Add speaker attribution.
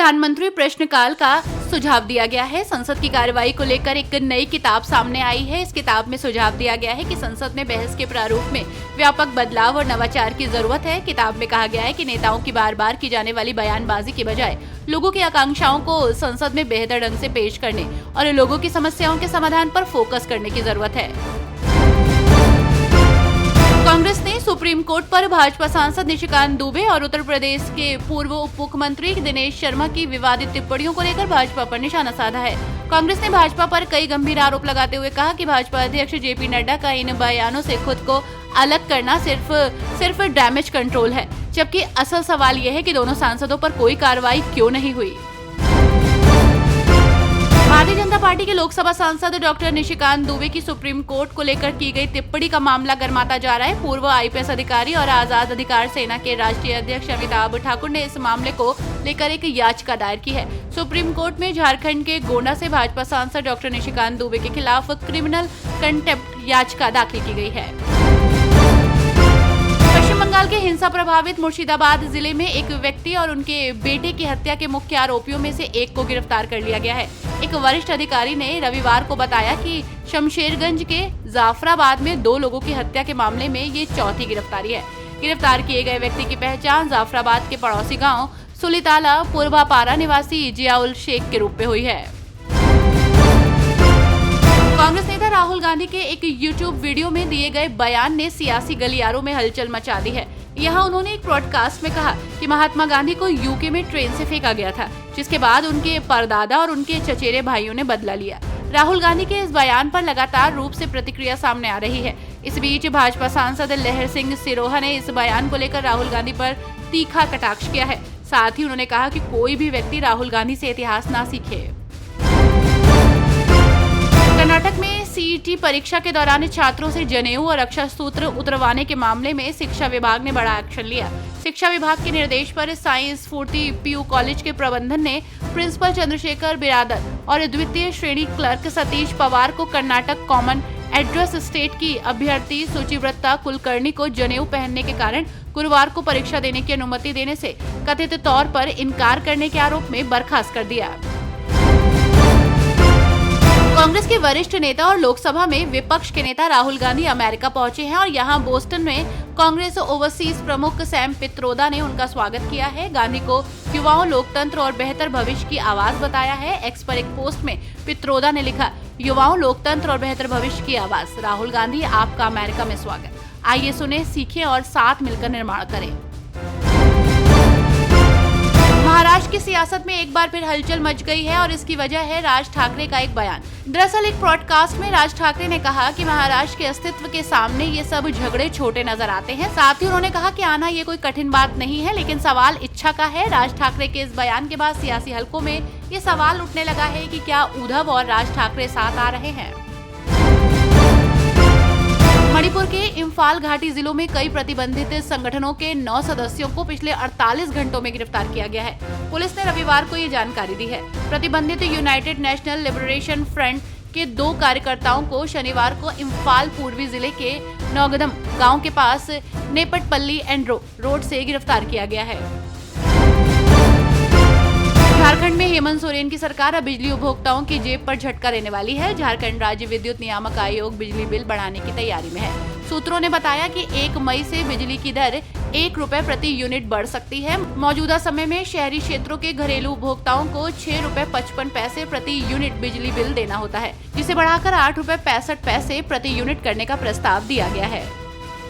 Speaker 1: प्रधानमंत्री प्रश्नकाल का सुझाव दिया गया है। संसद की कार्यवाही को लेकर एक नई किताब सामने आई है। इस किताब में सुझाव दिया गया है कि संसद में बहस के प्रारूप में व्यापक बदलाव और नवाचार की जरूरत है। किताब में कहा गया है कि नेताओं की बार बार की जाने वाली बयानबाजी के बजाय लोगों की आकांक्षाओं को संसद में बेहतर ढंग से पेश करने और लोगों की समस्याओं के समाधान पर फोकस करने की जरूरत है। कांग्रेस ने सुप्रीम कोर्ट पर भाजपा सांसद निशिकांत दुबे और उत्तर प्रदेश के पूर्व उप मुख्यमंत्री दिनेश शर्मा की विवादित टिप्पणियों को लेकर भाजपा पर निशाना साधा है। कांग्रेस ने भाजपा पर कई गंभीर आरोप लगाते हुए कहा कि भाजपा अध्यक्ष जेपी नड्डा का इन बयानों से खुद को अलग करना सिर्फ डैमेज कंट्रोल है, जबकि असल सवाल यह है कि दोनों सांसदों पर कोई कार्रवाई क्यों नहीं हुई। भारतीय जनता पार्टी के लोकसभा सांसद डॉक्टर निशिकांत दुबे की सुप्रीम कोर्ट को लेकर की गई टिप्पणी का मामला गर्माता जा रहा है। पूर्व आईपीएस अधिकारी और आजाद अधिकार सेना के राष्ट्रीय अध्यक्ष अमिताभ ठाकुर ने इस मामले को लेकर एक याचिका दायर की है। सुप्रीम कोर्ट में झारखंड के गोंडा से भाजपा सांसद डॉक्टर निशिकांत दुबे के खिलाफ क्रिमिनल कंटेम्प्ट याचिका दाखिल की गई है। पश्चिम बंगाल के हिंसा प्रभावित मुर्शिदाबाद जिले में एक व्यक्ति और उनके बेटे की हत्या के मुख्य आरोपियों में से एक को गिरफ्तार कर लिया गया है। एक वरिष्ठ अधिकारी ने रविवार को बताया कि शमशेरगंज के जाफराबाद में 2 लोगों की हत्या के मामले में ये चौथी गिरफ्तारी है। गिरफ्तार किए गए व्यक्ति की पहचान जाफराबाद के पड़ोसी गांव सुलिताला पूर्वापारा निवासी जियाउल शेख के रूप में हुई है। कांग्रेस नेता राहुल गांधी के एक YouTube वीडियो में दिए गए बयान ने सियासी गलियारों में हलचल मचा दी है। यहाँ उन्होंने एक ब्रॉडकास्ट में कहा कि महात्मा गांधी को यूके में ट्रेन से फेंका गया था, जिसके बाद उनके परदादा और उनके चचेरे भाइयों ने बदला लिया। राहुल गांधी के इस बयान पर लगातार रूप से प्रतिक्रिया सामने आ रही है। इस बीच भाजपा सांसद लहर सिंह सिरोहा ने इस बयान को लेकर राहुल गांधी पर तीखा कटाक्ष किया है। साथ ही उन्होंने कहा कि कोई भी व्यक्ति राहुल गांधी से इतिहास ना सीखे। कर्नाटक में सीईटी परीक्षा के दौरान छात्रों से जनेऊ और रक्षा सूत्र उतरवाने के मामले में शिक्षा विभाग ने बड़ा एक्शन लिया। शिक्षा विभाग के निर्देश पर साइंस स्फूर्ति पीयू कॉलेज के प्रबंधन ने प्रिंसिपल चंद्रशेखर बिरादर और द्वितीय श्रेणी क्लर्क सतीश पवार को कर्नाटक कॉमन एड्रेस स्टेट की अभ्यर्थी सुचिव्रता कुलकर्णी को जनेऊ पहनने के कारण गुरुवार को परीक्षा देने की अनुमति देने से कथित तौर पर इनकार करने के आरोप में बर्खास्त कर दिया। कांग्रेस के वरिष्ठ नेता और लोकसभा में विपक्ष के नेता राहुल गांधी अमेरिका पहुंचे हैं और यहां बोस्टन में कांग्रेस ओवरसीज प्रमुख सैम पित्रोदा ने उनका स्वागत किया है। गांधी को युवाओं, लोकतंत्र और बेहतर भविष्य की आवाज बताया है। एक्स पर एक पोस्ट में पित्रोदा ने लिखा, युवाओं, लोकतंत्र और बेहतर भविष्य की आवाज, राहुल गांधी आपका अमेरिका में स्वागत। आइए सुने, सीखें और साथ मिलकर निर्माण करें। महाराष्ट्र की सियासत में एक बार फिर हलचल मच गई है और इसकी वजह है राज ठाकरे का एक बयान। दरअसल एक ब्रॉडकास्ट में राज ठाकरे ने कहा कि महाराष्ट्र के अस्तित्व के सामने ये सब झगड़े छोटे नजर आते हैं। साथ ही उन्होंने कहा कि आना ये कोई कठिन बात नहीं है, लेकिन सवाल इच्छा का है। राज ठाकरे के इस बयान के बाद सियासी हलकों में ये सवाल उठने लगा है कि क्या उद्धव और राज ठाकरे साथ आ रहे हैं। मणिपुर के इम्फाल घाटी जिलों में कई प्रतिबंधित संगठनों के 9 सदस्यों को पिछले 48 घंटों में गिरफ्तार किया गया है। पुलिस ने रविवार को ये जानकारी दी है। प्रतिबंधित यूनाइटेड नेशनल लिबरेशन फ्रंट के 2 कार्यकर्ताओं को शनिवार को इम्फाल पूर्वी जिले के नौगदम गांव के पास नेपटपल्ली एंड्रो रोड से गिरफ्तार किया गया है। झारखंड में हेमंत सोरेन की सरकार अब बिजली उपभोक्ताओं की जेब पर झटका देने वाली है। झारखंड राज्य विद्युत नियामक आयोग बिजली बिल बढ़ाने की तैयारी में है। सूत्रों ने बताया कि 1 मई से बिजली की दर 1 रुपए प्रति यूनिट बढ़ सकती है। मौजूदा समय में शहरी क्षेत्रों के घरेलू उपभोक्ताओं को 6 रुपए 55 पैसे प्रति यूनिट बिजली बिल देना होता है, जिसे बढ़ाकर 8 रुपए 65 पैसे प्रति यूनिट करने का प्रस्ताव दिया गया है।